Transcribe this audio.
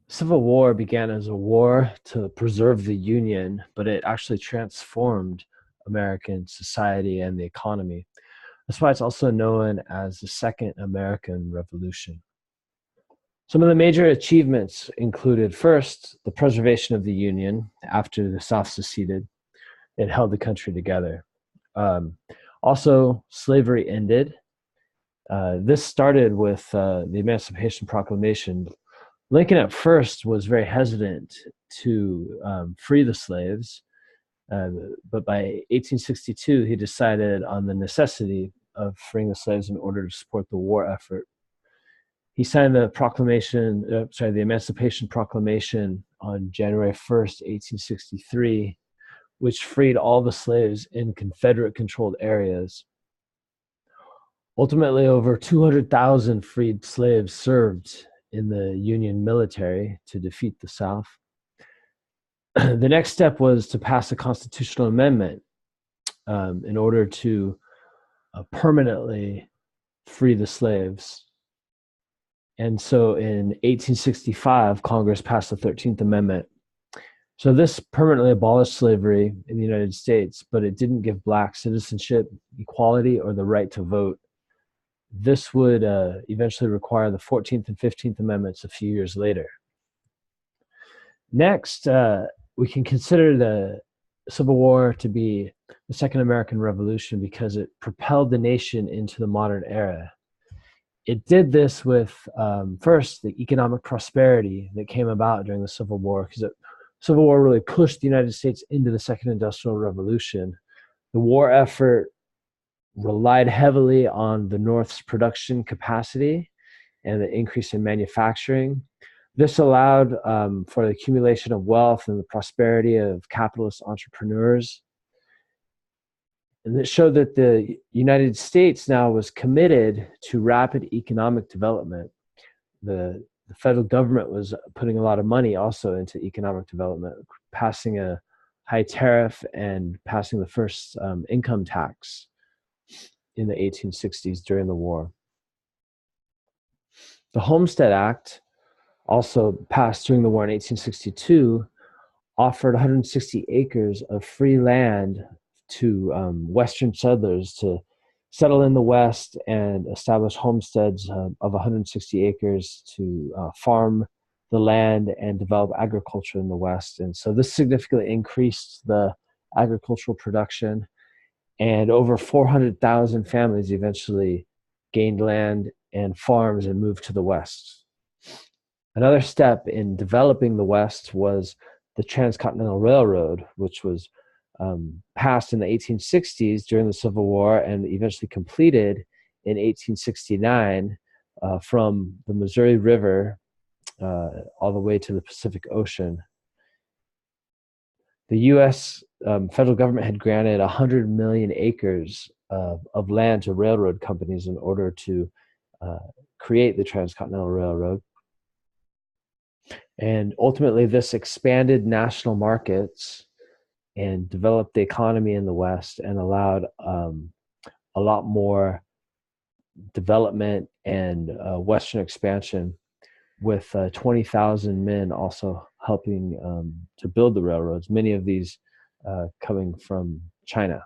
Civil War began as a war to preserve the Union, but it actually transformed American society and the economy. That's why it's also known as the Second American Revolution. Some of the major achievements included first, the preservation of the Union after the South seceded. It held the country together. Um, Also, slavery ended. This started with the Emancipation Proclamation. Lincoln at first was very hesitant to free the slaves, uh, but by 1862 he decided on the necessity of freeing the slaves in order to support the war effort. He signed the Emancipation Proclamation on January 1st, 1863, which freed all the slaves in Confederate-controlled areas. Ultimately, over 200,000 freed slaves served in the Union military to defeat the South. The next step was to pass a constitutional amendment in order to permanently free the slaves. And so in 1865, Congress passed the 13th Amendment. So this permanently abolished slavery in the United States, but it didn't give blacks citizenship, equality, or the right to vote. This would eventually require the 14th and 15th Amendments a few years later. Next, we can consider the Civil War to be the Second American Revolution because it propelled the nation into the modern era. It did this with, first, the economic prosperity that came about during the Civil War, because the Civil War really pushed the United States into the Second Industrial Revolution. The war effort relied heavily on the North's production capacity and the increase in manufacturing. This allowed for the accumulation of wealth and the prosperity of capitalist entrepreneurs. And it showed that the United States now was committed to rapid economic development. The federal government was putting a lot of money also into economic development, passing a high tariff and passing the first income tax in the 1860s during the war. The Homestead Act, also passed during the war in 1862, offered 160 acres of free land to Western settlers to settle in the West and establish homesteads of 160 acres to farm the land and develop agriculture in the West. And so this significantly increased the agricultural production, and over 400,000 families eventually gained land and farms and moved to the West. Another step in developing the West was the Transcontinental Railroad, which was passed in the 1860s during the Civil War and eventually completed in 1869 from the Missouri River all the way to the Pacific Ocean. The U.S. Federal government had granted 100 million acres of land to railroad companies in order to create the Transcontinental Railroad. And ultimately, this expanded national markets and developed the economy in the West and allowed a lot more development and Western expansion, with 20,000 men also helping to build the railroads, many of these coming from China.